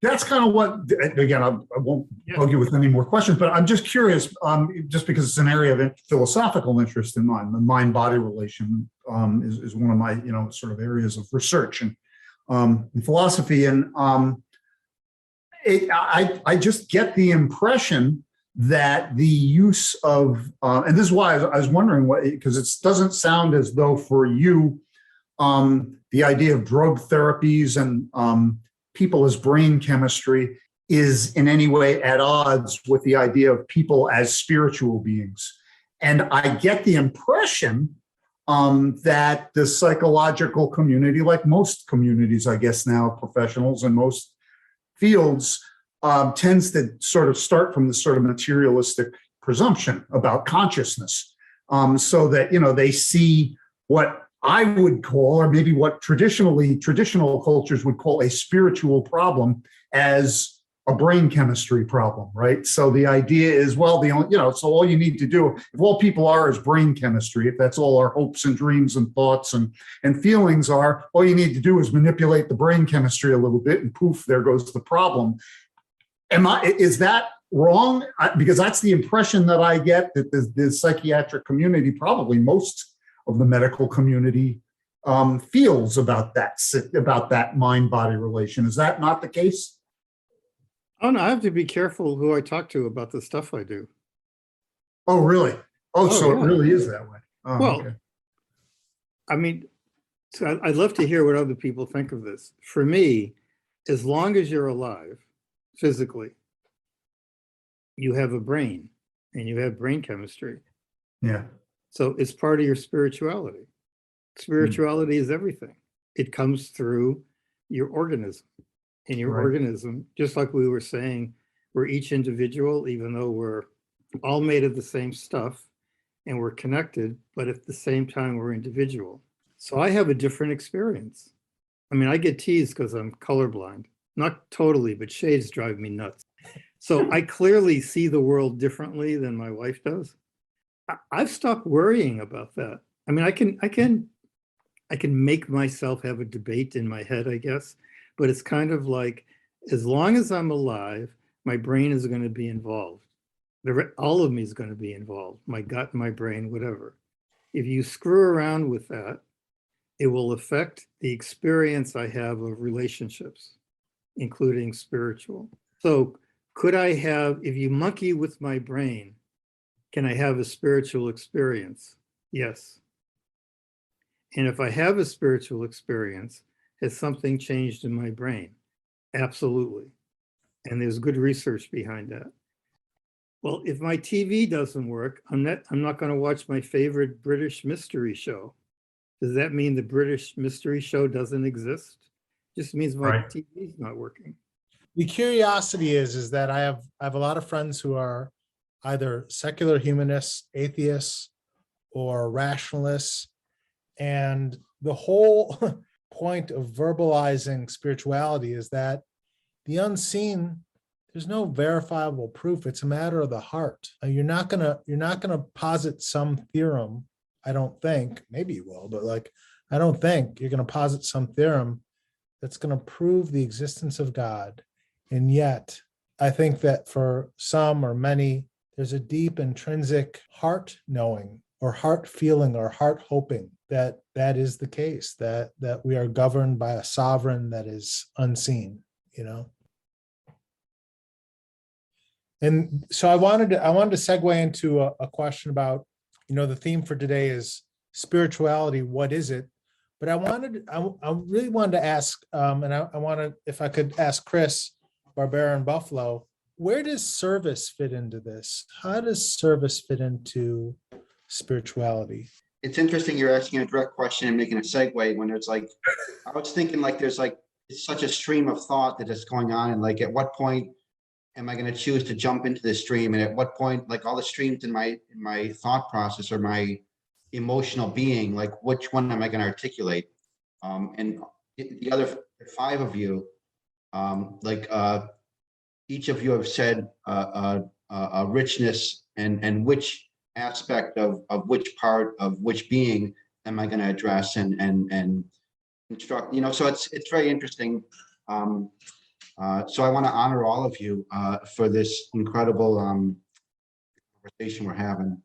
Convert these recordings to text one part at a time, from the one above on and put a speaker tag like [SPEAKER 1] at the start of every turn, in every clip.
[SPEAKER 1] that's kind of what, again, I won't bug you with any more questions, but I'm just curious, just because it's an area of philosophical interest in mine. The mind-body relation is one of my, sort of areas of research and in philosophy. And I just get the impression that the use of, and this is why I was wondering what, because it doesn't sound as though for you, the idea of drug therapies and people as brain chemistry is in any way at odds with the idea of people as spiritual beings. And I get the impression that the psychological community, like most communities, I guess now, professionals in most fields, tends to sort of start from this sort of materialistic presumption about consciousness, so that, they see what I would call, or maybe what traditional cultures would call a spiritual problem as a brain chemistry problem, right? So the idea is, well, so all you need to do, if all people are is brain chemistry, if that's all our hopes and dreams and thoughts and feelings are, all you need to do is manipulate the brain chemistry a little bit and poof, there goes the problem. Is that wrong? Because that's the impression that I get, that the psychiatric community, probably most of the medical community, feels about that mind-body relation. Is that not the case?
[SPEAKER 2] Oh, no, I have to be careful who I talk to about the stuff I do.
[SPEAKER 1] Oh, really? So
[SPEAKER 2] yeah.
[SPEAKER 1] It really is that way. Oh,
[SPEAKER 2] well,
[SPEAKER 1] okay.
[SPEAKER 2] I mean, so I'd love to hear what other people think of this. For me, as long as you're alive physically, you have a brain and you have brain chemistry.
[SPEAKER 1] Yeah.
[SPEAKER 2] So it's part of your spirituality. Spirituality is everything. It comes through your organism. And your organism, just like we were saying, we're each individual, even though we're all made of the same stuff and we're connected, but at the same time, we're individual. So I have a different experience. I mean, I get teased because I'm colorblind. Not totally, but shades drive me nuts. So I clearly see the world differently than my wife does. I've stopped worrying about that. I mean, I can make myself have a debate in my head, I guess, but it's kind of like, as long as I'm alive, my brain is going to be involved. All of me is going to be involved, my gut, my brain, whatever. If you screw around with that, it will affect the experience I have of relationships, including spiritual. So could I have, if you monkey with my brain, can I have a spiritual experience? Yes. And if I have a spiritual experience, has something changed in my brain? Absolutely. And there's good research behind that. Well, if my TV doesn't work, I'm not going to watch my favorite British mystery show. Does that mean the British mystery show doesn't exist? Just means my TV is not working.
[SPEAKER 3] The curiosity is that I have a lot of friends who are either secular humanists, atheists, or rationalists, and the whole point of verbalizing spirituality is that the unseen, there's no verifiable proof. It's a matter of the heart. You're not gonna posit some theorem. I don't think. Maybe you will, but I don't think you're gonna posit some theorem that's gonna prove the existence of God. And yet, I think that for some or many, there's a deep intrinsic heart knowing or heart feeling or heart hoping that is the case, that we are governed by a sovereign that is unseen, And so I wanted to segue into a question about, the theme for today is spirituality. What is it? But I really wanted to ask, and I wanted, if I could ask Chris Barbera in Buffalo, where does service fit into this? How does service fit into spirituality?
[SPEAKER 4] It's interesting you're asking a direct question and making a segue when there's I was thinking there's it's such a stream of thought that is going on, and at what point am I going to choose to jump into this stream, and at what point, all the streams in my thought process or my emotional being, which one am I going to articulate? And the other 5 of you, each of you have said a richness and which aspect of which part of which being am I going to address and instruct, so it's very interesting. So I want to honor all of you for this incredible conversation we're having.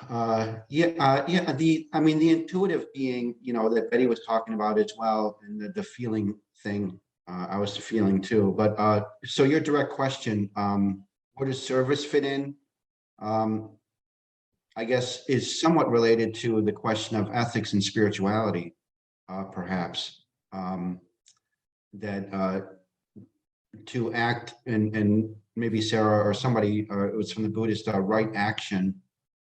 [SPEAKER 4] The intuitive being, that Betty was talking about as well, and the feeling thing, I was feeling too. But so your direct question, where does service fit in? I guess is somewhat related to the question of ethics and spirituality, perhaps. That to act and maybe Sarah or somebody, or it was from the Buddhist, right action,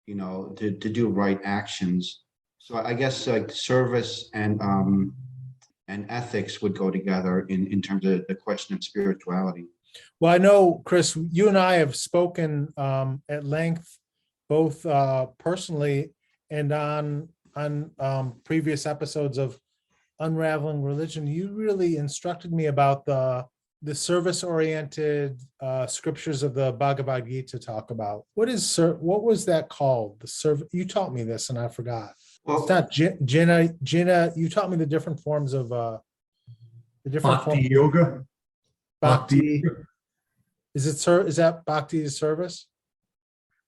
[SPEAKER 4] to do right actions. So I guess like service and ethics would go together in terms of the question of spirituality.
[SPEAKER 3] Well, I know, Chris, you and I have spoken at length, both personally and on previous episodes of Unraveling Religion. You really instructed me about the service-oriented scriptures of the Bhagavad Gita talk about. What was that called? You taught me this and I forgot.
[SPEAKER 4] Well,
[SPEAKER 3] It's not Jina. You taught me the different forms of the different
[SPEAKER 1] Bhakti
[SPEAKER 3] forms.
[SPEAKER 1] yoga.
[SPEAKER 3] Bhakti. Is that Bhakti is service?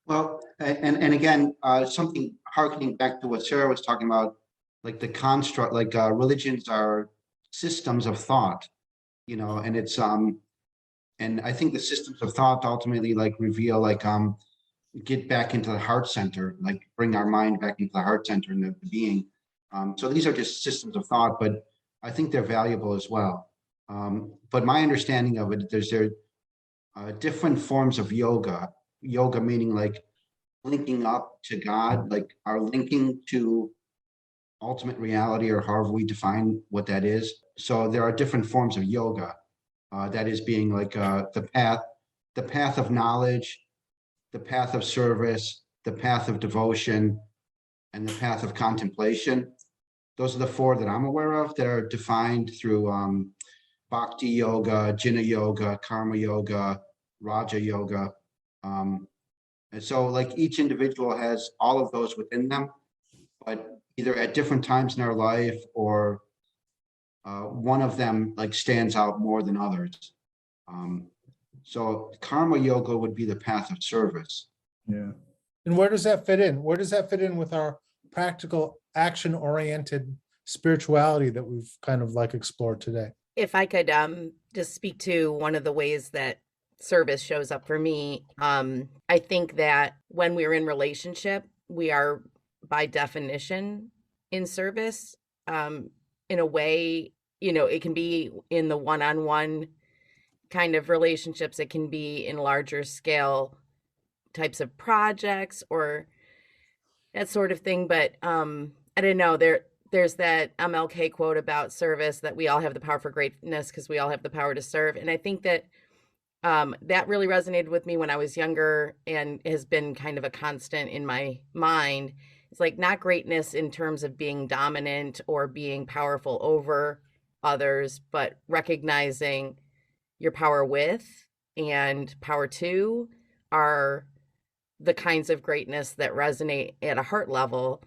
[SPEAKER 4] well, and again, something harkening back to what Sarah was talking about, like the construct, like religions are systems of thought, and it's and I think the systems of thought ultimately like reveal like get back into the heart center, like bring our mind back into the heart center and the being. So these are just systems of thought, but I think they're valuable as well. But my understanding of it, there different forms of yoga. Yoga meaning like linking up to God, like our linking to ultimate reality, or however we define what that is. So there are different forms of yoga. That is being like the path of knowledge, the path of service, the path of devotion, and the path of contemplation. Those are the four that I'm aware of that are defined through Bhakti yoga, Jnana yoga, Karma yoga, Raja yoga. And so like each individual has all of those within them, but either at different times in our life or one of them like stands out more than others. So karma yoga would be the path of service.
[SPEAKER 1] Yeah.
[SPEAKER 3] And where does that fit in? Where does that fit in with our practical, action-oriented spirituality that we've kind of like explored today?
[SPEAKER 5] If I could just speak to one of the ways that service shows up for me, I think that when we're in relationship, we are by definition in service. In a way, it can be in the one-on-one kind of relationships. It can be in larger scale types of projects or that sort of thing. But I don't know, there's that MLK quote about service, that we all have the power for greatness because we all have the power to serve. And I think that that really resonated with me when I was younger and has been kind of a constant in my mind. It's like not greatness in terms of being dominant or being powerful over others, but recognizing your power with and power to are the kinds of greatness that resonate at a heart level.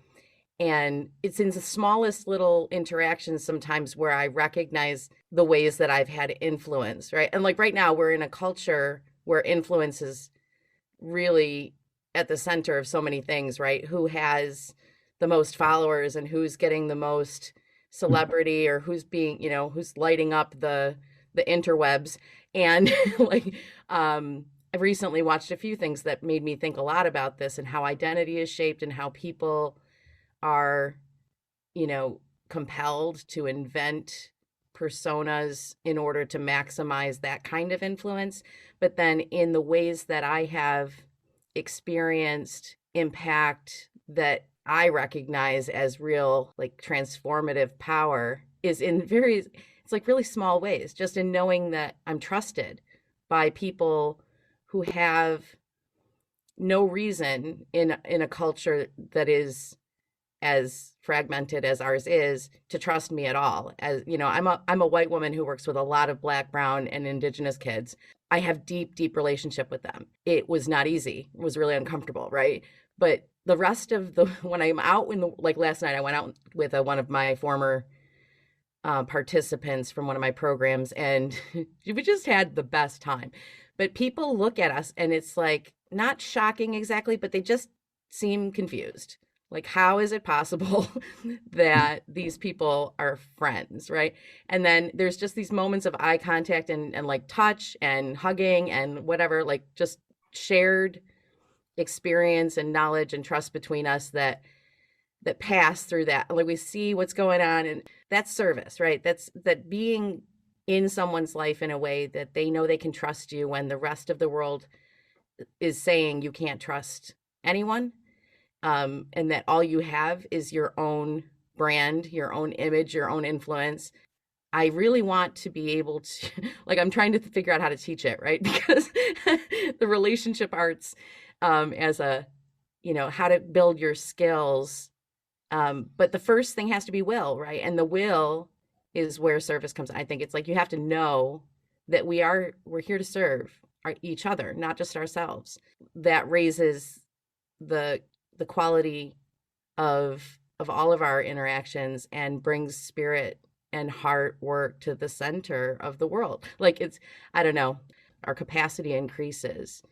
[SPEAKER 5] And it's in the smallest little interactions sometimes where I recognize the ways that I've had influence, right? And like right now, we're in a culture where influence is really at the center of so many things, right? Who has the most followers and who's getting the most celebrity, or who's being, who's lighting up the interwebs. And like, I've recently watched a few things that made me think a lot about this and how identity is shaped and how people are, compelled to invent personas in order to maximize that kind of influence. But then in the ways that I have experienced impact that I recognize as real, like transformative power is in it's like really small ways, just in knowing that I'm trusted by people who have no reason in a culture that is as fragmented as ours is to trust me at all. As I'm a white woman who works with a lot of Black, brown, and Indigenous kids. I have deep relationship with them. It was not easy. It was really uncomfortable, right? But the rest of when I'm out like last night, I went out with one of my former participants from one of my programs, and we just had the best time. But people look at us and it's like not shocking exactly, but they just seem confused. Like, how is it possible that these people are friends, right? And then there's just these moments of eye contact and like touch and hugging and whatever, like just shared experience and knowledge and trust between us that pass through that. Like we see what's going on, and that's service, right? That being in someone's life in a way that they know they can trust you when the rest of the world is saying you can't trust anyone. And that all you have is your own brand, your own image, your own influence. I really want to be able to, like, I'm trying to figure out how to teach it, right? Because the relationship arts, as a, how to build your skills. But the first thing has to be will, right? And the will is where service comes. I think it's like you have to know that we're here to serve each other, not just ourselves. That raises the quality of all of our interactions and brings spirit and heart work to the center of the world. Like I don't know, our capacity increases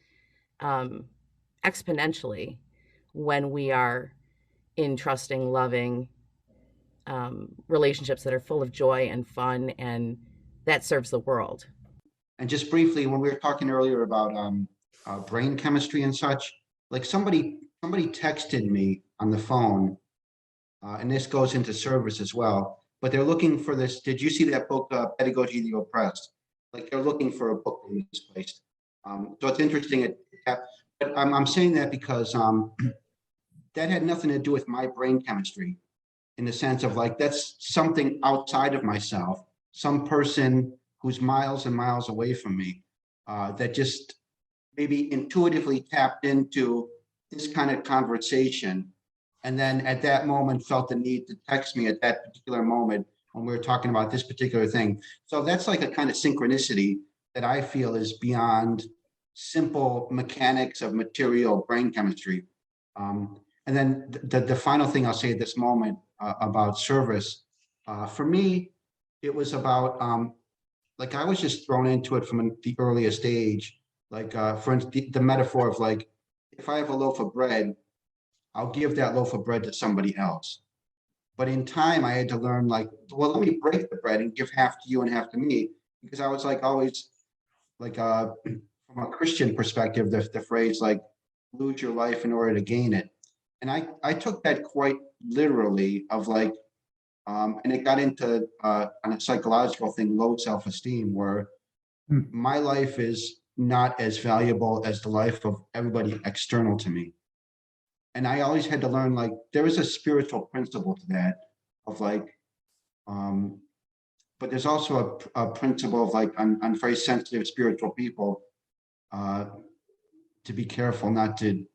[SPEAKER 5] exponentially when we are in trusting, loving relationships that are full of joy and fun, and that serves the world.
[SPEAKER 4] And just briefly, when we were talking earlier about brain chemistry and such, like somebody texted me on the phone, and this goes into service as well, but they're looking for this. Did you see that book, Pedagogy of the Oppressed? Like they're looking for a book in this place. So it's interesting. But I'm saying that because that had nothing to do with my brain chemistry, in the sense of like, that's something outside of myself, some person who's miles and miles away from me, that just maybe intuitively tapped into this kind of conversation. And then at that moment felt the need to text me at that particular moment when we were talking about this particular thing. So that's like a kind of synchronicity that I feel is beyond simple mechanics of material brain chemistry. And then the final thing I'll say at this moment about service, for me, it was about, like I was just thrown into it from the earliest age. Like, for instance, the metaphor of like, if I have a loaf of bread, I'll give that loaf of bread to somebody else. But in time, I had to learn like, well, let me break the bread and give half to you and half to me. Because I was like always like, from a Christian perspective, the phrase like, lose your life in order to gain it. And I took that quite literally of like, and it got into on a psychological thing, low self-esteem, where my life is not as valuable as the life of everybody external to me. And I always had to learn, like, there is a spiritual principle to that of like, but there's also a principle of like, on very sensitive spiritual people, to be careful not to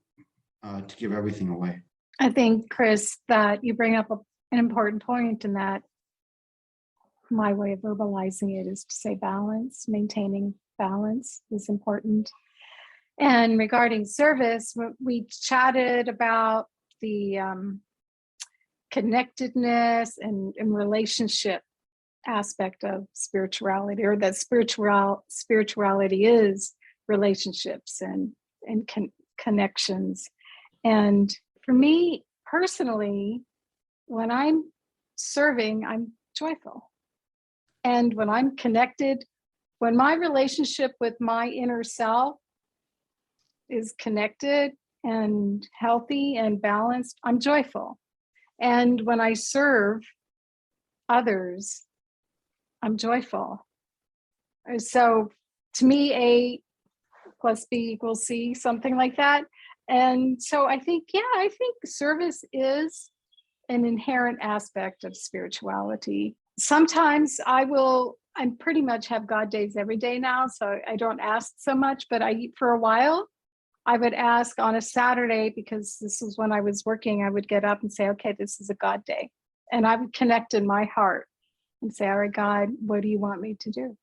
[SPEAKER 4] give everything away.
[SPEAKER 6] I think, Chris, that you bring up an important point, in that my way of verbalizing it is to say balance, maintaining balance is important. And regarding service, we chatted about the connectedness and relationship aspect of spirituality, or that spirituality is relationships and connections. And for me personally, when I'm serving, I'm joyful. And when I'm connected, when my relationship with my inner self is connected and healthy and balanced, I'm joyful. And when I serve others, I'm joyful. So to me, A plus B equals C, something like that. And so I think service is an inherent aspect of spirituality. Sometimes I pretty much have God days every day now, so I don't ask so much, but for a while, I would ask on a Saturday, because this was when I was working, I would get up and say, okay, this is a God day. And I would connect in my heart and say, all right, God, what do you want me to do?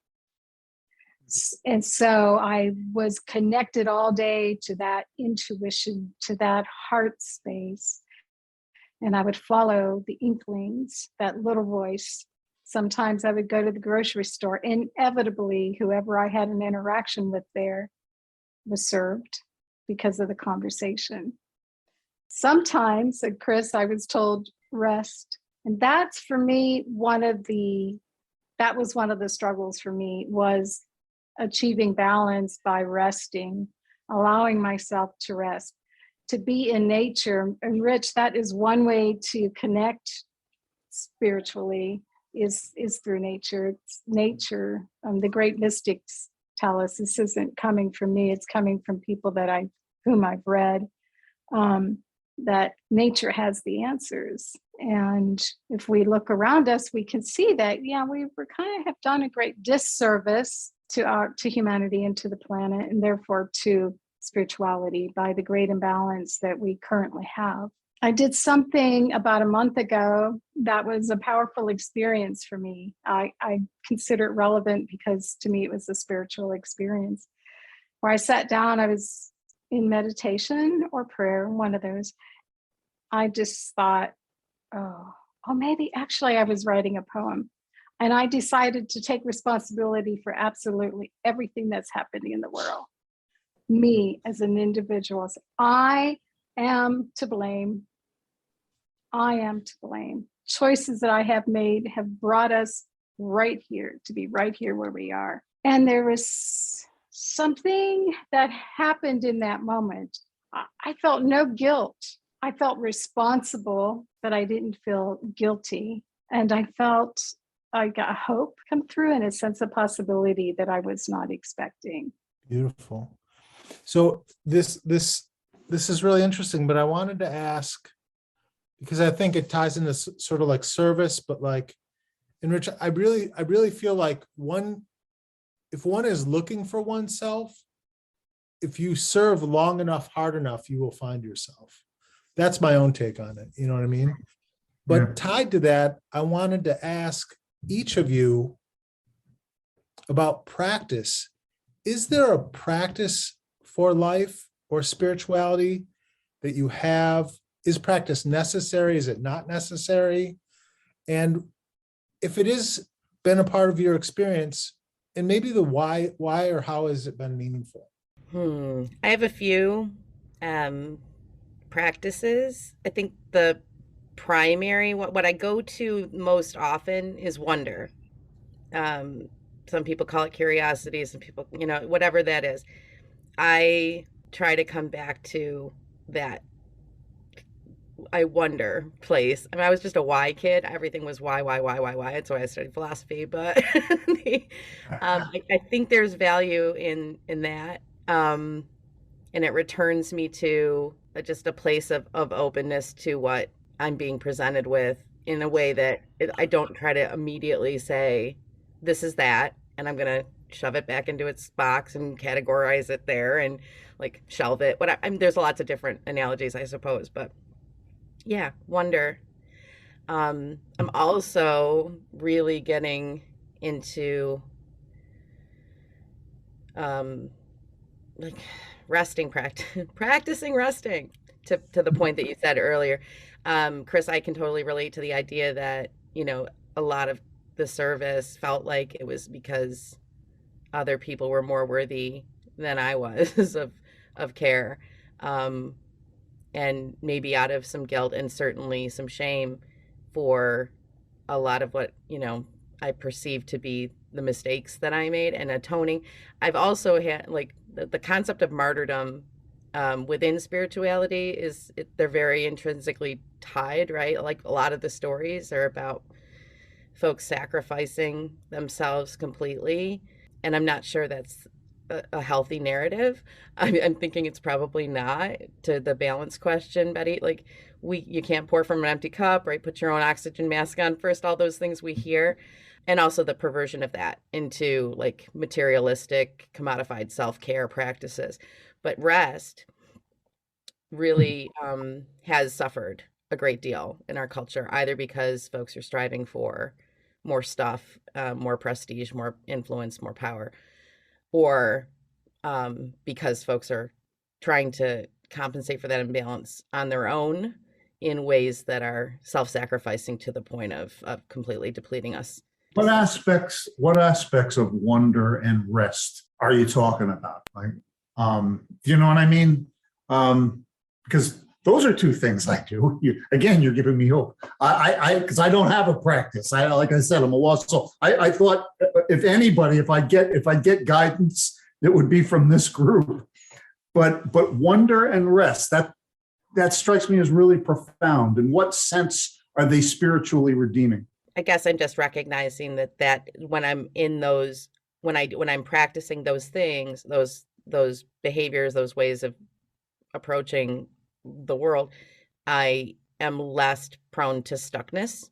[SPEAKER 6] And so I was connected all day to that intuition, to that heart space. And I would follow the inklings, that little voice Sometimes I would go to the grocery store. Inevitably, whoever I had an interaction with there was served because of the conversation. Sometimes, Chris, I was told rest. And that's for me, that was one of the struggles for me, was achieving balance by resting, allowing myself to rest, to be in nature. And Rich, that is one way to connect spiritually, is through nature. It's nature. The great mystics tell us this isn't coming from me, it's coming from people whom I've read, that nature has the answers. And if we look around us, we can see that, yeah, we're kind of have done a great disservice to humanity and to the planet, and therefore to spirituality, by the great imbalance that we currently have. I did something about a month ago that was a powerful experience for me. I consider it relevant because to me it was a spiritual experience, where I sat down, I was in meditation or prayer, one of those. I just thought, oh, maybe actually I was writing a poem. And I decided to take responsibility for absolutely everything that's happening in the world. Me as an individual, I am to blame. I am to blame. Choices that I have made have brought us right here, to be right here where we are. And there was something that happened in that moment. I felt no guilt. I felt responsible, but I didn't feel guilty. And I felt I got hope come through, and a sense of possibility that I was not expecting.
[SPEAKER 3] Beautiful. So this is really interesting, but I wanted to ask, because I think it ties into sort of like service, but like, in which I really feel like if one is looking for oneself, if you serve long enough, hard enough, you will find yourself. That's my own take on it. You know what I mean? But
[SPEAKER 1] Yeah.
[SPEAKER 3] tied to that, I wanted to ask each of you about practice. Is there a practice for life or spirituality that you have? Is practice necessary? Is it not necessary? And if it is been a part of your experience, and maybe the why or how has it been meaningful?
[SPEAKER 5] I have a few practices. I think the primary, what I go to most often is wonder. Some people call it curiosity, some people, whatever that is. I try to come back to that I wonder place. I mean, I was just a why kid. Everything was why. That's why I studied philosophy. But I think there's value in that. And it returns me to just a place of openness to what I'm being presented with, in a way that I don't try to immediately say, this is that, and I'm going to shove it back into its box and categorize it there and like shelve it. But there's lots of different analogies, I suppose. But yeah, wonder. I'm also really getting into like practicing resting, to the point that you said earlier. Chris, I can totally relate to the idea that, a lot of the service felt like it was because other people were more worthy than I was of care. And maybe out of some guilt and certainly some shame for a lot of what, I perceive to be the mistakes that I made, and atoning. I've also had the concept of martyrdom within spirituality they're very intrinsically tied, right? Like a lot of the stories are about folks sacrificing themselves completely. And I'm not sure that's a healthy narrative. I'm thinking it's probably not, to the balance question, Betty. Like you can't pour from an empty cup, right? Put your own oxygen mask on first, all those things we hear. And also the perversion of that into like materialistic, commodified self-care practices. But rest really has suffered a great deal in our culture, either because folks are striving for more stuff, more prestige, more influence, more power, or because folks are trying to compensate for that imbalance on their own in ways that are self-sacrificing to the point of completely depleting us
[SPEAKER 1] What aspects of wonder and rest are you talking about? Like, do you know what I mean? Because those are two things I do. Again, you're giving me hope. Because I don't have a practice. Like I said, I'm a lost soul. I thought if anybody, if I get guidance, it would be from this group. But wonder and rest, that strikes me as really profound. In what sense are they spiritually redeeming?
[SPEAKER 5] I guess I'm just recognizing that when I'm in those, when I'm practicing those things, those behaviors, those ways of approaching the world, I am less prone to stuckness.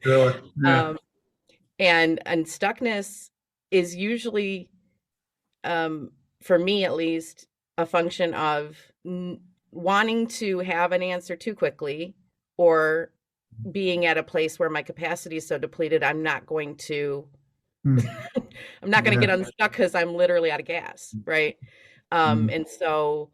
[SPEAKER 1] Really? Yeah.
[SPEAKER 5] And stuckness is usually, for me at least, a function of wanting to have an answer too quickly, or being at a place where my capacity is so depleted, I'm not going to get unstuck because I'm literally out of gas, right? And so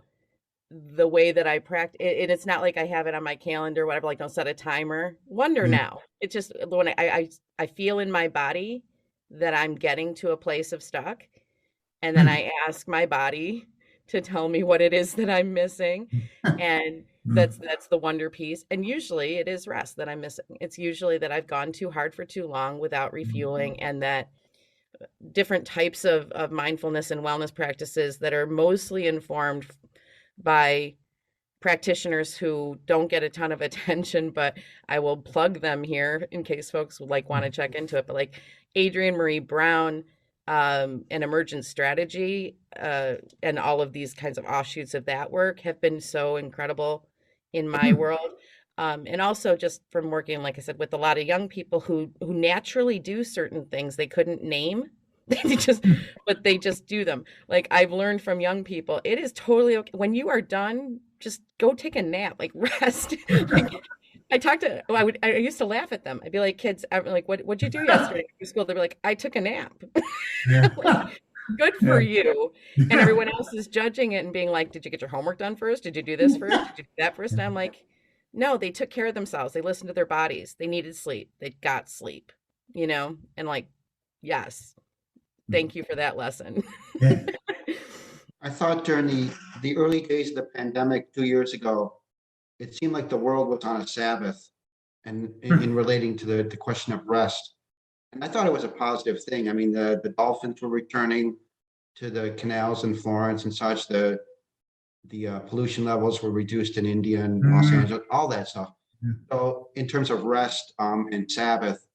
[SPEAKER 5] the way that I practice, and it's not like I have it on my calendar, whatever, like don't set a timer. Wonder now. It's just when I feel in my body that I'm getting to a place of stuck, and then I ask my body to tell me what it is that I'm missing, and that's the wonder piece. And usually it is rest that I'm missing. It's usually that I've gone too hard for too long without refueling, and that different types of mindfulness and wellness practices that are mostly informed by practitioners who don't get a ton of attention, but I will plug them here in case folks would want to check into it. But like Adrienne Marie Brown, and Emergent Strategy, and all of these kinds of offshoots of that work have been so incredible in my world. And also just from working, like I said, with a lot of young people who naturally do certain things they couldn't name. But they just do them. Like I've learned from young people, it is totally okay. When you are done, just go take a nap, like rest. I used to laugh at them. I'd be like, kids, like, what'd you do yesterday after school? They'd be like, I took a nap. Like, good for you. And everyone else is judging it and being like, did you get your homework done first? Did you do this first? Did you do that first? And I'm like, no, they took care of themselves. They listened to their bodies. They needed sleep. They got sleep, and like, yes, thank you for that lesson.
[SPEAKER 4] I thought during the early days of the pandemic 2 years ago, it seemed like the world was on a Sabbath, and in relating to the question of rest. And I thought it was a positive thing. I mean, the dolphins were returning to the canals in Florence and such. The pollution levels were reduced in India and Los Angeles, all that stuff. So in terms of rest and Sabbath,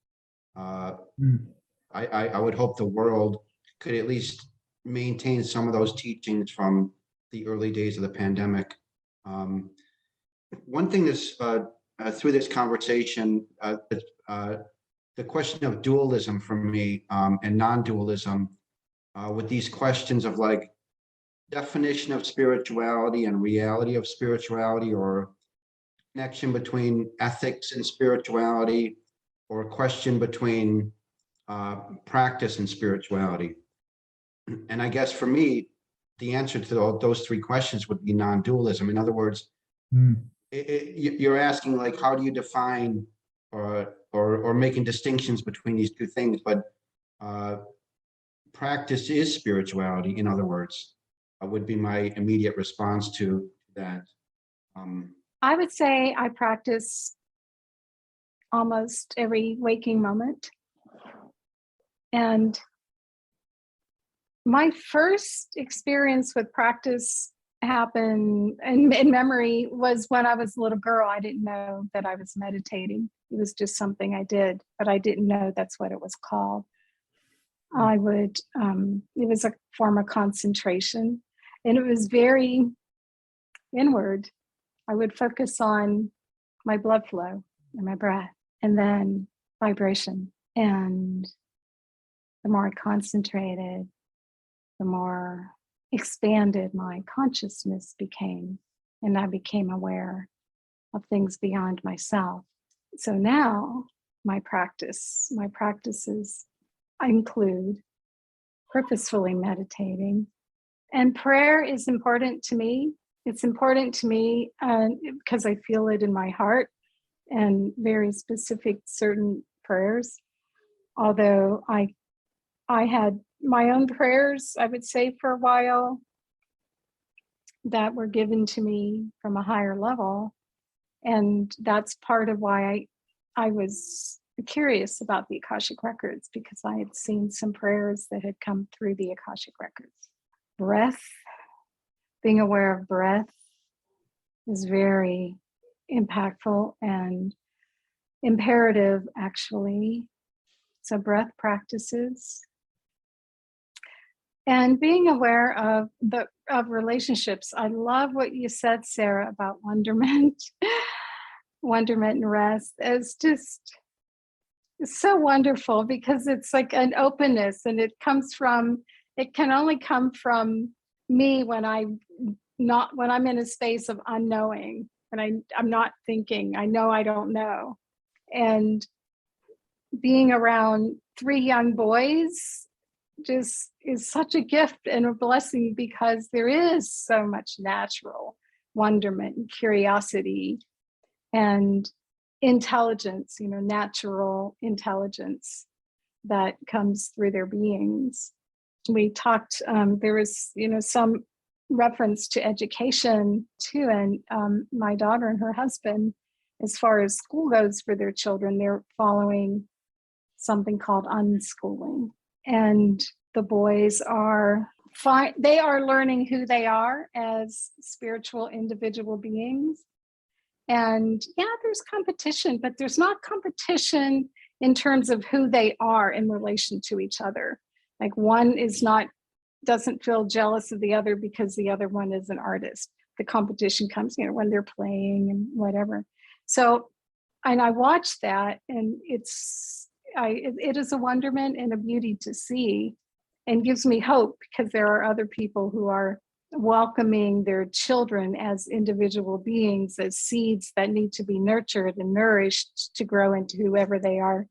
[SPEAKER 4] I would hope the world could at least maintain some of those teachings from the early days of the pandemic. One thing that's through this conversation, the question of dualism for me, and non-dualism, with these questions of like definition of spirituality and reality of spirituality, or connection between ethics and spirituality, or a question between practice and spirituality. And I guess for me, the answer to those three questions would be non-dualism. In other words, you're asking like, how do you define or making distinctions between these two things? But practice is spirituality, in other words, would be my immediate response to that.
[SPEAKER 6] I would say I practice almost every waking moment. And my first experience with practice happened in memory was when I was a little girl. I didn't know that I was meditating. It was just something I did, but I didn't know that's what it was called. It was a form of concentration, and it was very inward. I would focus on my blood flow and my breath, and then vibration. And the more I concentrated, the more expanded my consciousness became, and I became aware of things beyond myself. So now my practices include purposefully meditating, and prayer is important to me. It's important to me because I feel it in my heart, and very specific certain prayers. Although I had my own prayers, I would say, for a while, that were given to me from a higher level. And that's part of why I was curious about the Akashic Records, because I had seen some prayers that had come through the Akashic Records. Breath, being aware of breath is very impactful and imperative, actually. So breath practices. And being aware of relationships. I love what you said, Sarah, about wonderment, wonderment and rest. It's so wonderful, because it's like an openness, and it can only come from me when I'm in a space of unknowing, and I'm not thinking. I know I don't know. And being around 3 young boys just is such a gift and a blessing, because there is so much natural wonderment and curiosity and intelligence, natural intelligence that comes through their beings. We talked, there was, some reference to education too, and my daughter and her husband, as far as school goes for their children, they're following something called unschooling. And the boys are fine. They are learning who they are as spiritual individual beings. And yeah, there's competition, but there's not competition in terms of who they are in relation to each other. Like one doesn't feel jealous of the other because the other one is an artist. The competition comes, when they're playing and whatever. So, and I watched that, and it is a wonderment and a beauty to see, and gives me hope, because there are other people who are welcoming their children as individual beings, as seeds that need to be nurtured and nourished to grow into whoever they are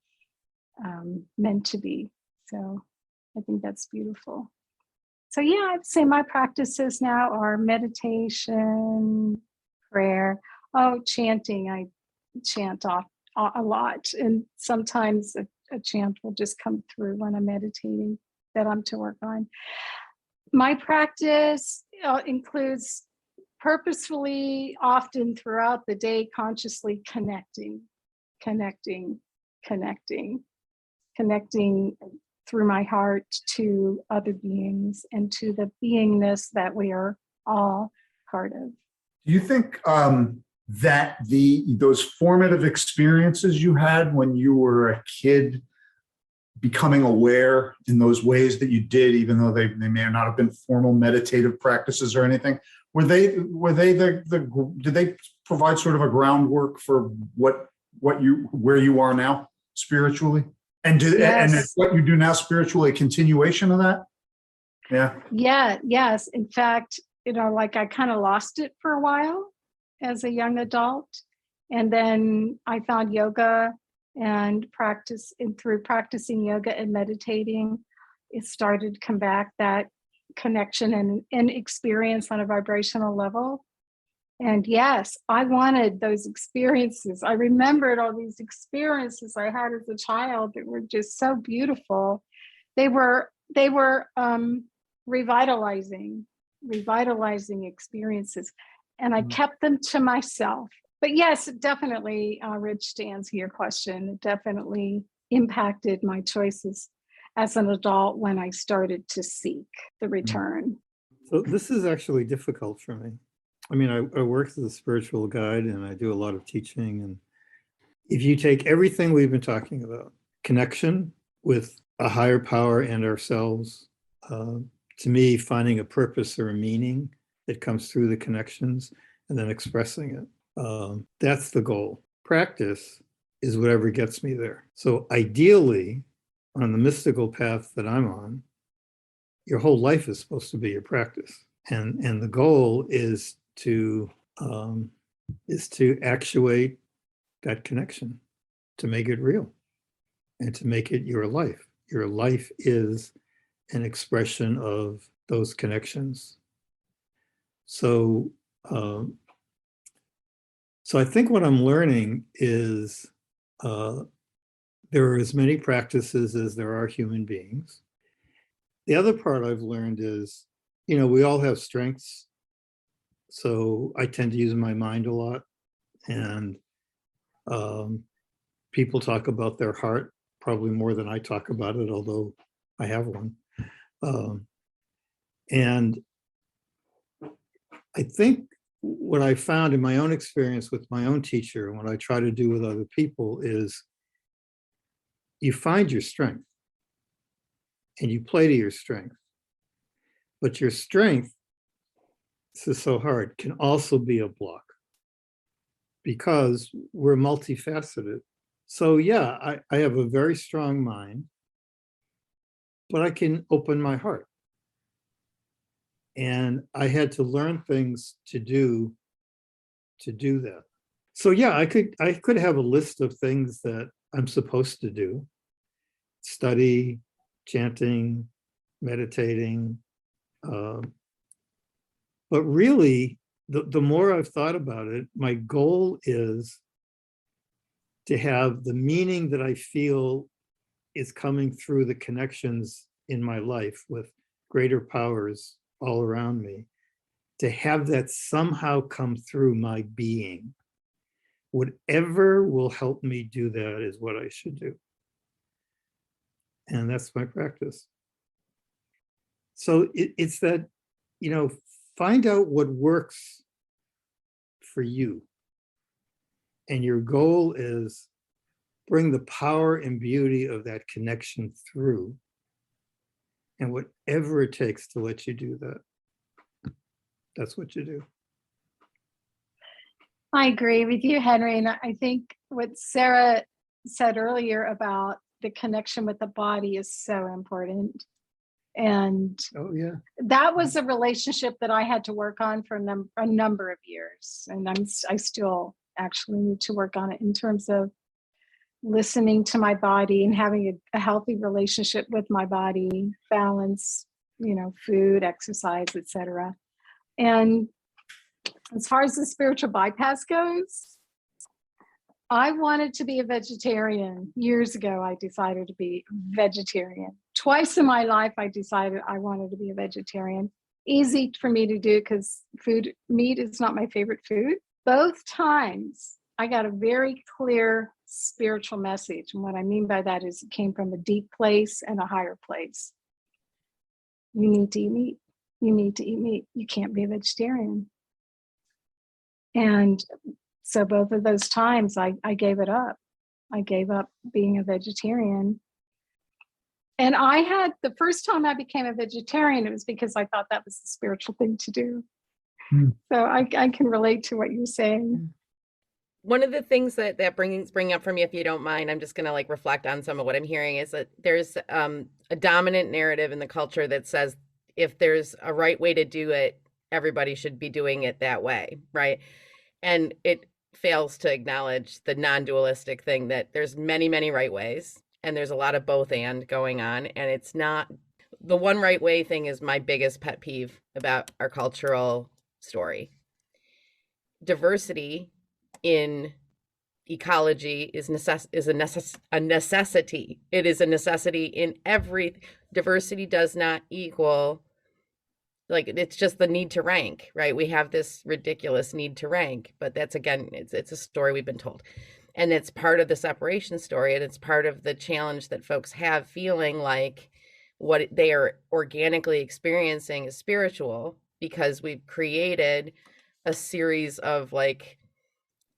[SPEAKER 6] meant to be. So I think that's beautiful. So yeah, I'd say my practices now are meditation, prayer, chanting. I chant off a lot, and sometimes a chant will just come through when I'm meditating that I'm to work on. My practice includes purposefully, often throughout the day, consciously connecting through my heart to other beings and to the beingness that we are all part of.
[SPEAKER 1] Do you think that those formative experiences you had when you were a kid, becoming aware in those ways that you did, even though they may not have been formal meditative practices or anything, did they provide sort of a groundwork for where you are now spiritually? And
[SPEAKER 6] Yes.
[SPEAKER 1] And is what you do now spiritually a continuation of that? Yeah.
[SPEAKER 6] Yes. In fact, like I kind of lost it for a while as a young adult. And then I found yoga and through practicing yoga and meditating, it started to come back, that connection and experience on a vibrational level. And yes, I wanted those experiences. I remembered all these experiences I had as a child that were just so beautiful. They were revitalizing experiences, and I kept them to myself. But yes, definitely, Rich, to answer your question, it definitely impacted my choices as an adult when I started to seek the return.
[SPEAKER 2] So this is actually difficult for me. I mean, I work as a spiritual guide, and I do a lot of teaching. And if you take everything we've been talking about, connection with a higher power and ourselves, to me, finding a purpose or a meaning that comes through the connections and then expressing it. That's the goal. Practice is whatever gets me there. So ideally, on the mystical path that I'm on, your whole life is supposed to be your practice. And the goal is to actuate that connection, to make it real, and to make it your life. Your life is an expression of those connections. So I think what I'm learning is there are as many practices as there are human beings. The other part I've learned is, we all have strengths. So I tend to use my mind a lot. And people talk about their heart probably more than I talk about it, although I have one. And I think what I found in my own experience with my own teacher and what I try to do with other people is you find your strength and you play to your strength. But your strength, this is so hard, can also be a block because we're multifaceted. So yeah, I have a very strong mind, but I can open my heart. And I had to learn things to do that. So yeah, I could have a list of things that I'm supposed to do: study, chanting, meditating. But really, the more I've thought about it, my goal is to have the meaning that I feel is coming through the connections in my life with greater powers all around me, to have that somehow come through my being. Whatever will help me do that is what I should do. And that's my practice. So it's that, find out what works for you. And your goal is bring the power and beauty of that connection through. And whatever it takes to let you do that, that's what you do.
[SPEAKER 6] I agree with you, Henry. And I think what Sarah said earlier about the connection with the body is so important. And
[SPEAKER 2] Oh, yeah.
[SPEAKER 6] that was a relationship that I had to work on for a number of years. And I still actually need to work on it in terms of listening to my body and having a healthy relationship with my body, balance, food, exercise, etc. And as far as the spiritual bypass goes, I wanted to be a vegetarian. Years ago, I decided to be vegetarian. Twice in my life, I decided I wanted to be a vegetarian. Easy for me to do because meat is not my favorite food. Both times, I got a very clear spiritual message. And what I mean by that is it came from a deep place and a higher place. You need to eat meat. You need to eat meat. You can't be a vegetarian. And so both of those times I gave it up. I gave up being a vegetarian. And the first time I became a vegetarian, it was because I thought that was the spiritual thing to do. So I can relate to what you're saying.
[SPEAKER 5] One of the things that bring up for me, if you don't mind, I'm just going to reflect on some of what I'm hearing, is that there's a dominant narrative in the culture that says if there's a right way to do it, everybody should be doing it that way, right? And it fails to acknowledge the non-dualistic thing that there's many, many right ways, and there's a lot of both and going on, and it's not the one right way thing is my biggest pet peeve about our cultural story. Diversity in ecology is a necessity. It is a necessity in every. Diversity does not equal, it's just the need to rank, right? We have this ridiculous need to rank, but that's, again, it's a story we've been told. And it's part of the separation story, and it's part of the challenge that folks have, feeling like what they are organically experiencing is spiritual because we've created a series of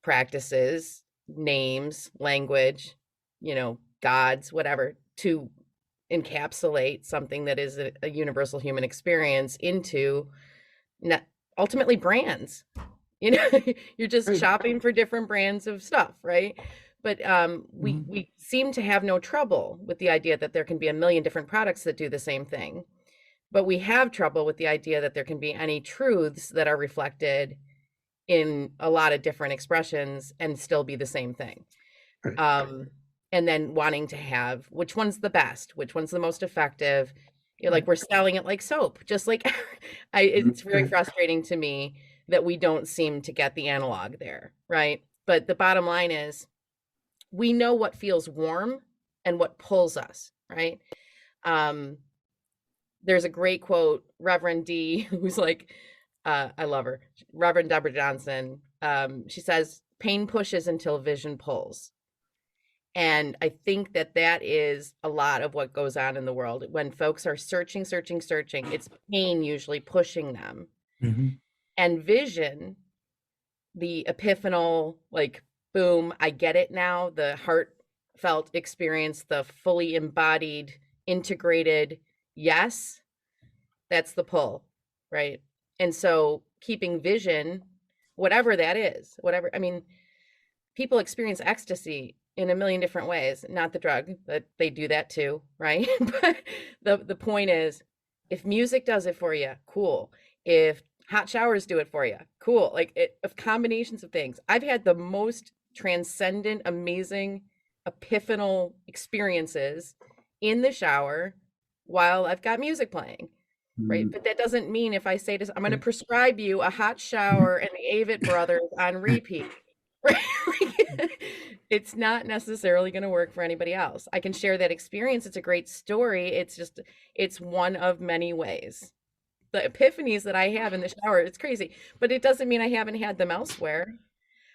[SPEAKER 5] practices, names, language, gods, whatever, to encapsulate something that is a universal human experience into ultimately brands. You're just shopping for different brands of stuff, right? But we seem to have no trouble with the idea that there can be a million different products that do the same thing. But we have trouble with the idea that there can be any truths that are reflected in a lot of different expressions and still be the same thing. Right. And then wanting to have which one's the best, which one's the most effective. We're selling it like soap, just it's very frustrating to me that we don't seem to get the analog there, right? But the bottom line is we know what feels warm and what pulls us, right? There's a great quote, Reverend D, who's like, I love her, Reverend Deborah Johnson. She says, pain pushes until vision pulls. And I think that that is a lot of what goes on in the world. When folks are searching, it's pain usually pushing them.
[SPEAKER 2] Mhm.
[SPEAKER 5] And vision, the epiphanal, like, boom, I get it now, the heartfelt experience, the fully embodied, integrated, yes, that's the pull, right? And so keeping vision, whatever that is, whatever, I mean, people experience ecstasy in a million different ways, not the drug, but they do that too, right? But the point is, if music does it for you, cool. If hot showers do it for you, cool. Like, of combinations of things. I've had the most transcendent, amazing, epiphanal experiences in the shower while I've got music playing, right? But that doesn't mean if I say to, I'm going to prescribe you a hot shower and the Avett Brothers on repeat, right? Like, it's not necessarily going to work for anybody else. I can share that experience. It's a great story. It's one of many ways. The epiphanies that I have in the shower, it's crazy, but it doesn't mean I haven't had them elsewhere.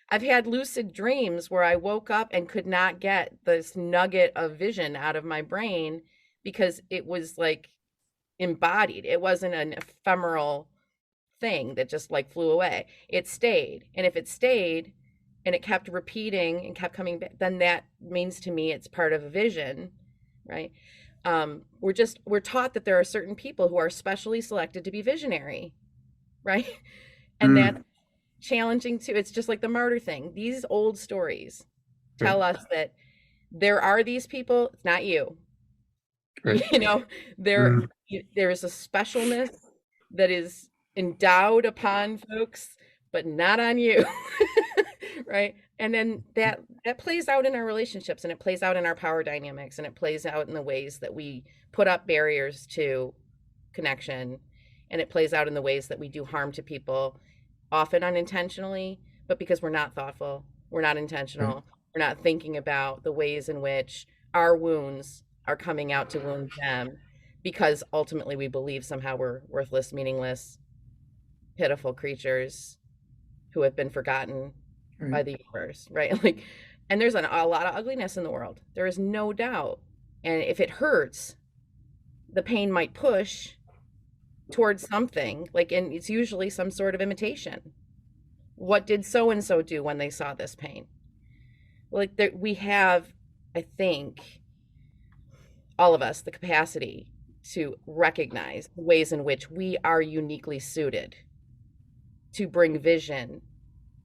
[SPEAKER 5] I've had lucid dreams where I woke up and could not get this nugget of vision out of my brain because it was like embodied. It wasn't an ephemeral thing that just like flew away. It stayed. And if it stayed and it kept repeating and kept coming back, then that means to me it's part of a vision, right? We're taught that there are certain people who are specially selected to be visionary, right? And that's challenging too. It's just like the martyr thing. These old stories tell us that there are these people, it's not you.
[SPEAKER 2] Right.
[SPEAKER 5] You know, there is a specialness that is endowed upon folks, but not on you. Right? And then that plays out in our relationships, and it plays out in our power dynamics, and it plays out in the ways that we put up barriers to connection, and it plays out in the ways that we do harm to people, often unintentionally, but because we're not thoughtful, we're not intentional, we're not thinking about the ways in which our wounds are coming out to wound them, because ultimately we believe somehow we're worthless, meaningless, pitiful creatures who have been forgotten by the universe, right? Like, and there's a lot of ugliness in the world. There is no doubt. And if it hurts, the pain might push towards something, like, and it's usually some sort of imitation. What did so-and-so do when they saw this pain? Like, we have, I think, all of us, the capacity to recognize the ways in which we are uniquely suited to bring vision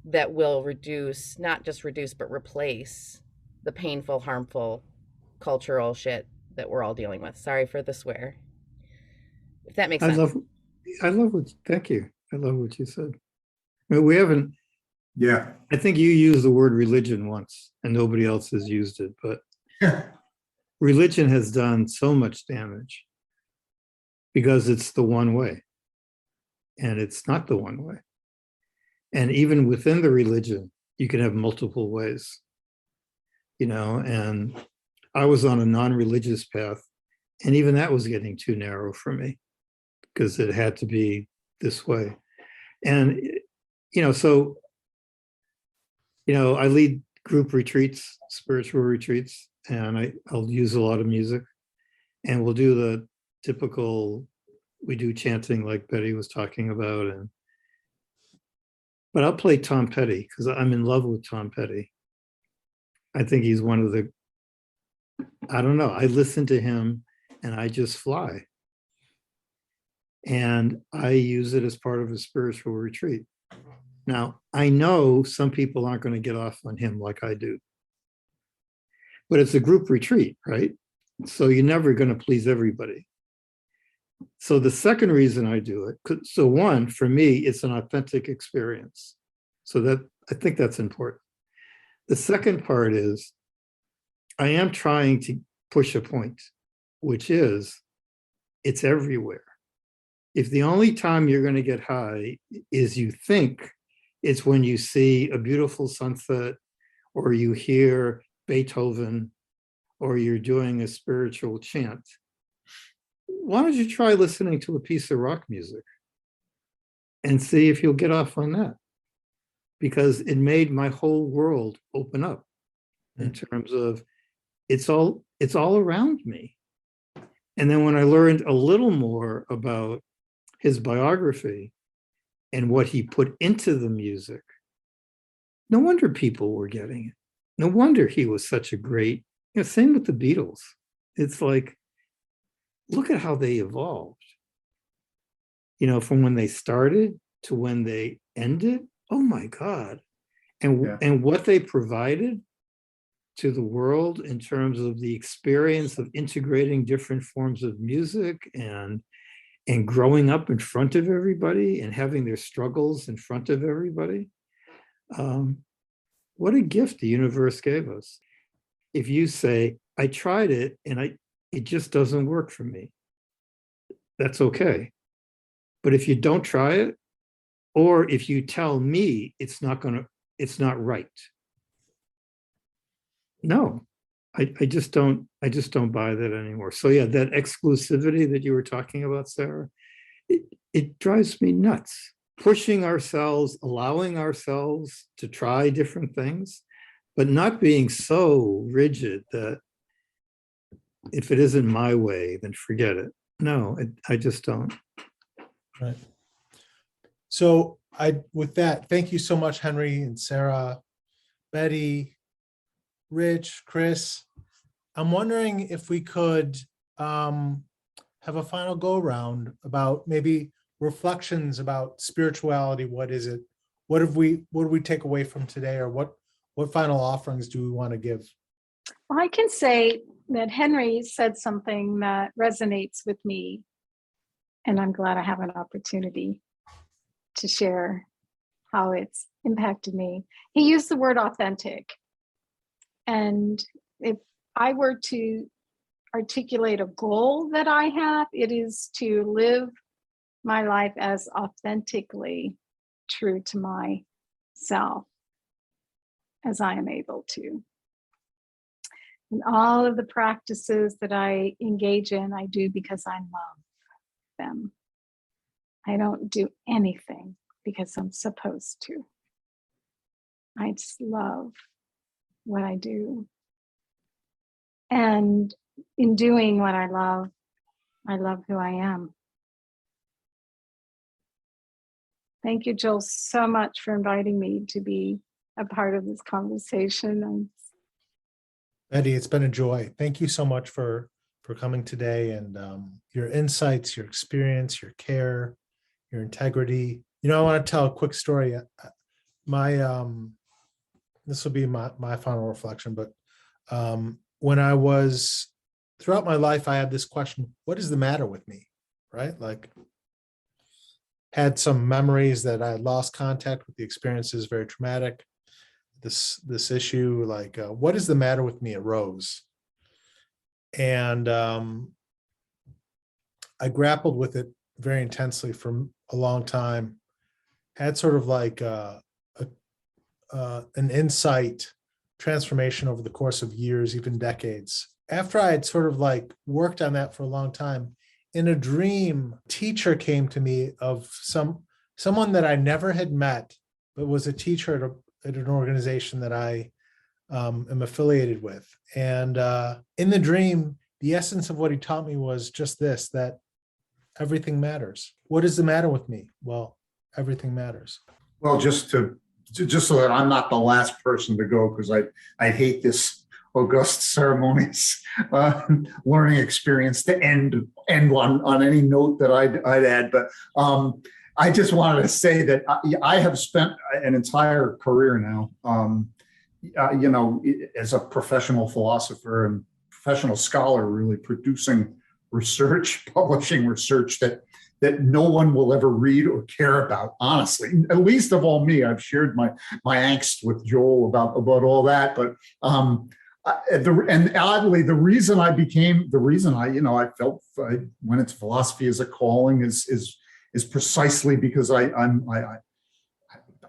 [SPEAKER 5] that will reduce, not just reduce, but replace the painful, harmful cultural shit that we're all dealing with. Sorry for the swear. If that makes sense.
[SPEAKER 2] Thank you. I love what you said. I mean, we haven't,
[SPEAKER 1] Yeah.
[SPEAKER 2] I think you used the word religion once and nobody else has used it, but religion has done so much damage because it's the one way, and it's not the one way. And even within the religion, you can have multiple ways, you know, and I was on a non-religious path, and even that was getting too narrow for me because it had to be this way. And, you know, so, you know, I lead group retreats, spiritual retreats, and I'll use a lot of music, and we'll do the typical, we do chanting like Betty was talking about, but I'll play Tom Petty because I'm in love with Tom Petty. I think he's one of the, I don't know, I listen to him and I just fly. And I use it as part of a spiritual retreat. Now, I know some people aren't going to get off on him like I do, but it's a group retreat, right? So you're never going to please everybody. So the second reason I do it, so one, for me, it's an authentic experience. So that, I think that's important. The second part is I am trying to push a point, which is it's everywhere. If the only time you're going to get high is you think it's when you see a beautiful sunset or you hear Beethoven or you're doing a spiritual chant, why don't you try listening to a piece of rock music and see if you'll get off on that? Because it made my whole world open up in terms of it's all around me. And then when I learned a little more about his biography and what he put into the music, no wonder people were getting it. No wonder he was such a great, same with the Beatles. It's like, look at how they evolved, from when they started to when they ended. Oh my God. And what they provided to the world in terms of the experience of integrating different forms of music and growing up in front of everybody and having their struggles in front of everybody. What a gift the universe gave us. If you say, I tried it and it just doesn't work for me, that's okay. But if you don't try it, or if you tell me it's not right, no, I just don't buy that anymore. So yeah, that exclusivity that you were talking about, Sarah, it drives me nuts. Pushing ourselves, allowing ourselves to try different things, but not being so rigid that if it isn't my way, then forget it. No, I just don't.
[SPEAKER 3] Right. So with that, thank you so much, Henry and Sarah, Betty, Rich, Chris. I'm wondering if we could have a final go round about maybe reflections about spirituality. What is it? What do we take away from today, or what final offerings do we want to give?
[SPEAKER 6] Well, I can say that Henry said something that resonates with me, and I'm glad I have an opportunity to share how it's impacted me. He used the word authentic. And if I were to articulate a goal that I have, it is to live my life as authentically true to myself as I am able to. And all of the practices that I engage in, I do because I love them. I don't do anything because I'm supposed to. I just love what I do. And in doing what I love who I am. Thank you, Joel, so much for inviting me to be a part of this conversation.
[SPEAKER 3] Betty, it's been a joy. Thank you so much for coming today, and your insights, your experience, your care, your integrity. I want to tell a quick story. This will be my final reflection, but when I was, throughout my life, I had this question: what is the matter with me? Right? Like, had some memories that I had lost contact with the experiences, very traumatic. This issue, like, what is the matter with me, arose. And I grappled with it very intensely for a long time. Had sort of like an insight transformation over the course of years, even decades. After I had sort of like worked on that for a long time, in a dream, a teacher came to me of someone that I never had met, but was a teacher at an organization that I am affiliated with. And in the dream, the essence of what he taught me was just this, that everything matters. What is the matter with me? Well, everything matters.
[SPEAKER 1] Well, just so that I'm not the last person to go, because I hate this august ceremonies learning experience to end on any note that I'd add. But I just wanted to say that I have spent an entire career now, as a professional philosopher and professional scholar, really producing research, publishing research that no one will ever read or care about, honestly. At least of all me. I've shared my angst with Joel about all that, but and oddly, the reason I felt I went into philosophy as a calling is precisely because I'm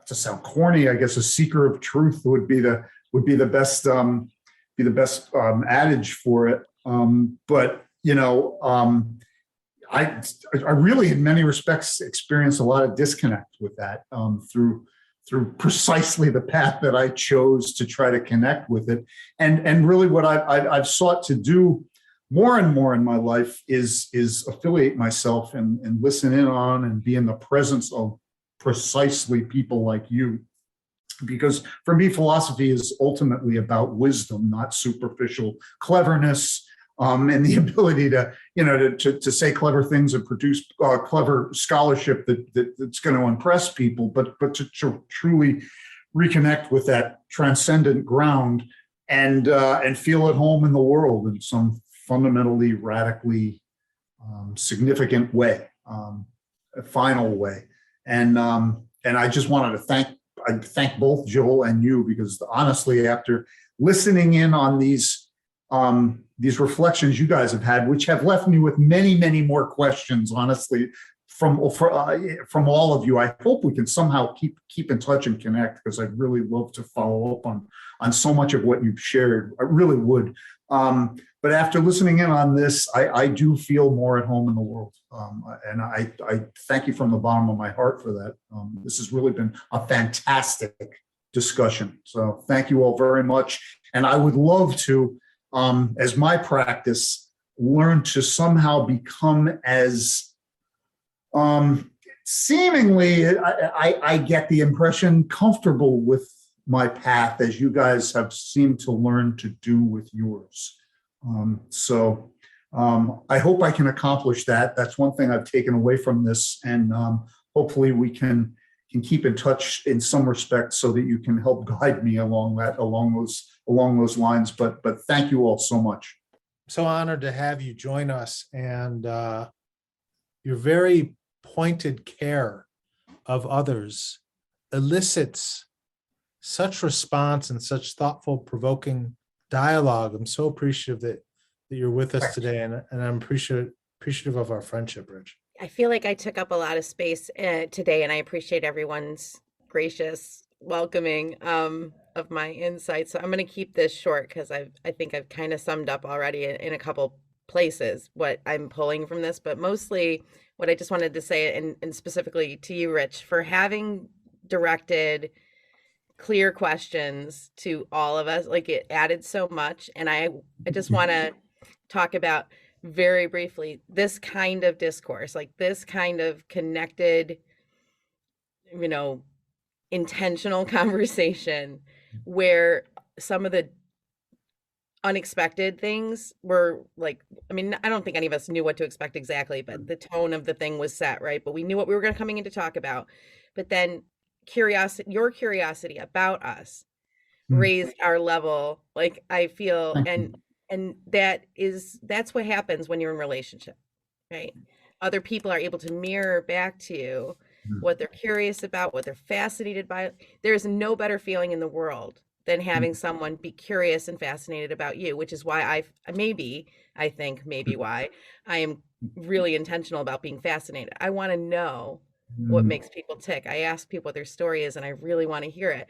[SPEAKER 1] to sound corny, I guess a seeker of truth would be the best be the best adage for it. But I really, in many respects, experienced a lot of disconnect with that through precisely the path that I chose to try to connect with it, and really what I've sought to do more and more in my life is affiliate myself and listen in on and be in the presence of precisely people like you. Because for me, philosophy is ultimately about wisdom, not superficial cleverness, and the ability to say clever things and produce clever scholarship that's going to impress people, but to truly reconnect with that transcendent ground and feel at home in the world in some fundamentally, radically significant way, a final way. And I just wanted to thank both Joel and you, because honestly, after listening in on these reflections you guys have had, which have left me with many, many more questions, honestly, from all of you, I hope we can somehow keep in touch and connect, because I'd really love to follow up on so much of what you've shared. I really would. But after listening in on this, I do feel more at home in the world. And I thank you from the bottom of my heart for that. This has really been a fantastic discussion. So thank you all very much. And I would love to, as my practice, learn to somehow become as seemingly, I get the impression, comfortable with my path as you guys have seemed to learn to do with yours. So I hope I can accomplish that. That's one thing I've taken away from this, and hopefully we can keep in touch in some respect so that you can help guide me along those lines. But thank you all so much.
[SPEAKER 3] So honored to have you join us, and your very pointed care of others elicits such response and such thoughtful, provoking dialogue. I'm so appreciative that you're with us today, and I'm appreciative of our friendship, Rich.
[SPEAKER 5] I feel like I took up a lot of space today, and I appreciate everyone's gracious welcoming of my insights. So I'm going to keep this short, because I think I've kind of summed up already in a couple places what I'm pulling from this, but mostly what I just wanted to say, and specifically to you, Rich, for having directed clear questions to all of us. Like, it added so much. And I just want to talk about very briefly this kind of discourse, like this kind of connected, intentional conversation, where some of the unexpected things were like, I don't think any of us knew what to expect exactly, but the tone of the thing was set, right? But we knew what we were coming in to talk about. But then your curiosity about us raised our level, like, I feel, and that's what happens when you're in relationship, right? Other people are able to mirror back to you what they're curious about, what they're fascinated by. There's no better feeling in the world than having someone be curious and fascinated about you, which is why I think why I am really intentional about being fascinated. I want to know what makes people tick. I ask people what their story is, and I really want to hear it.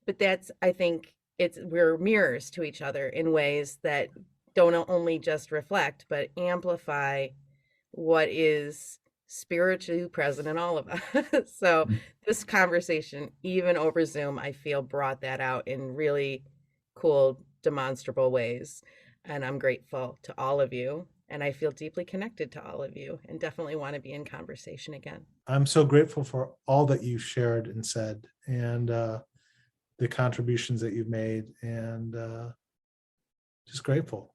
[SPEAKER 5] But I think we're mirrors to each other in ways that don't only just reflect, but amplify what is spiritually present in all of us. So this conversation, even over Zoom, I feel brought that out in really cool, demonstrable ways. And I'm grateful to all of you. And I feel deeply connected to all of you, and definitely want to be in conversation again.
[SPEAKER 3] I'm so grateful for all that you shared and said, and the contributions that you've made, and just grateful.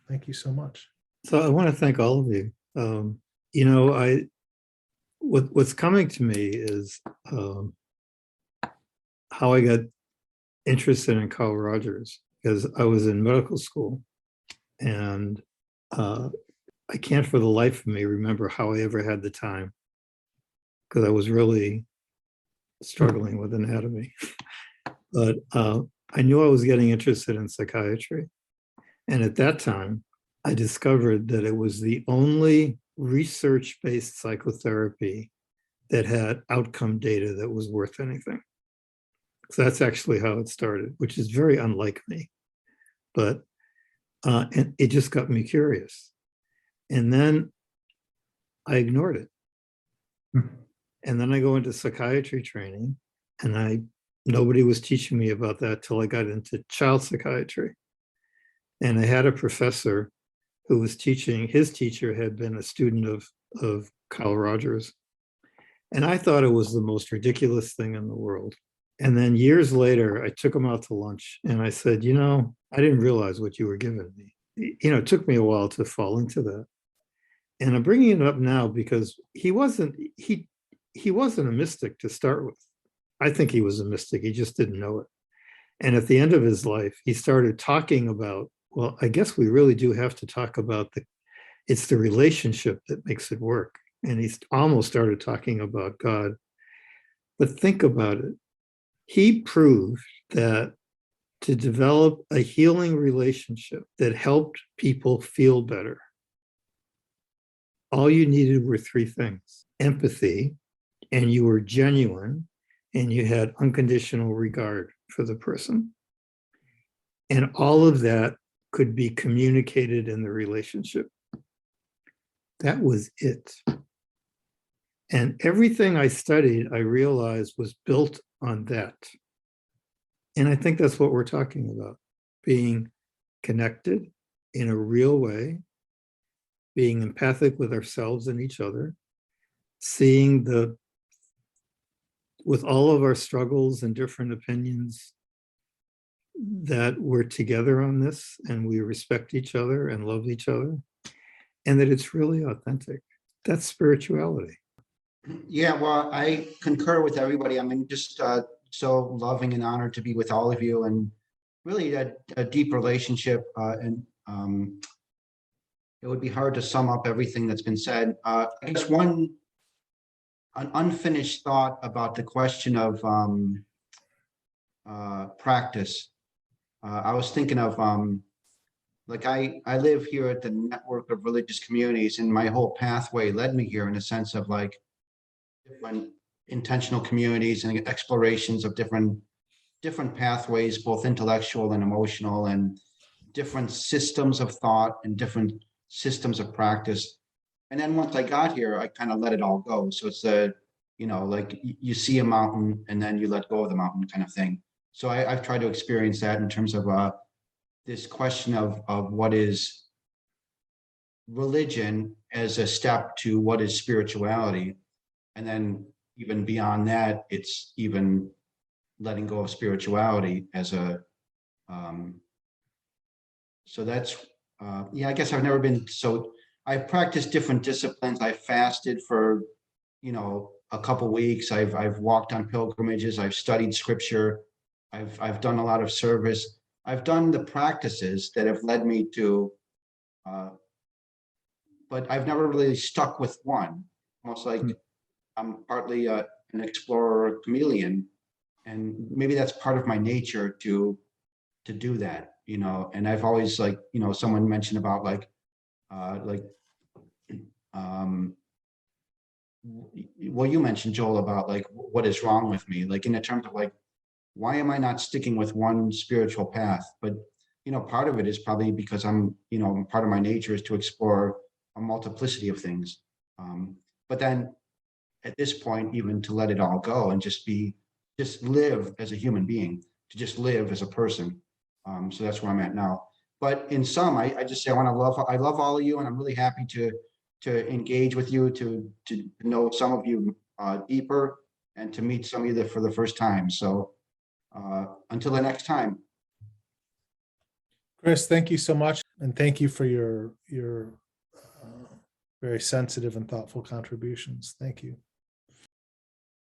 [SPEAKER 3] Thank you so much.
[SPEAKER 2] So I want to thank all of you. What's coming to me is how I got interested in Carl Rogers, because I was in medical school, and I can't for the life of me remember how I ever had the time, because I was really struggling with anatomy. But I knew I was getting interested in psychiatry. And at that time, I discovered that it was the only research-based psychotherapy that had outcome data that was worth anything. So that's actually how it started, which is very unlike me. But And it just got me curious. And then I ignored it. And then I go into psychiatry training, and nobody was teaching me about that till I got into child psychiatry. And I had a professor who was teaching, his teacher had been a student of Kyle Rogers. And I thought it was the most ridiculous thing in the world. And then years later, I took him out to lunch and I said, you know, I didn't realize what you were giving me. You know, it took me a while to fall into that. And I'm bringing it up now because he wasn't a mystic to start with. I think he was a mystic. He just didn't know it. And at the end of his life, he started talking about, well, I guess we really do have to talk about it's the relationship that makes it work. And he almost started talking about God. But think about it. He proved that to develop a healing relationship that helped people feel better, all you needed were three things: empathy, and you were genuine, and you had unconditional regard for the person. And all of that could be communicated in the relationship. That was it. And everything I studied, I realized was built on that. And I think that's what we're talking about: being connected in a real way, being empathic with ourselves and each other, seeing with all of our struggles and different opinions, that we're together on this and we respect each other and love each other, and that it's really authentic. That's spirituality.
[SPEAKER 4] Yeah, well, I concur with everybody. I mean, just so loving and honored to be with all of you, and really a deep relationship. And it would be hard to sum up everything that's been said. I guess an unfinished thought about the question of practice. I was thinking of like I live here at the network of religious communities, and my whole pathway led me here in a sense of like different intentional communities and explorations of different pathways, both intellectual and emotional, and different systems of thought and different systems of practice. And then once I got here, I kind of let it all go. So it's like you see a mountain and then you let go of the mountain kind of thing. So I've tried to experience that in terms of this question of what is religion as a step to what is spirituality. And then even beyond that, it's even letting go of spirituality as a, so that's, yeah, I guess I've never been, so I've practiced different disciplines. I fasted for, a couple weeks. I've walked on pilgrimages. I've studied scripture. I've done a lot of service. I've done the practices that have led me to, but I've never really stuck with one. Almost like I'm partly an explorer, a chameleon, and maybe that's part of my nature to do that, And I've always someone mentioned about well, you mentioned, Joel, about like what is wrong with me, like in the terms of like, why am I not sticking with one spiritual path? But part of it is probably because I'm part of my nature is to explore a multiplicity of things. But then at this point, even to let it all go and just live as a human being, to just live as a person. So that's where I'm at now. But in sum, I just say I love all of you, and I'm really happy to engage with you, to know some of you deeper, and to meet some of you for the first time. So until the next time.
[SPEAKER 3] Chris, thank you so much. And thank you for your very sensitive and thoughtful contributions. Thank you.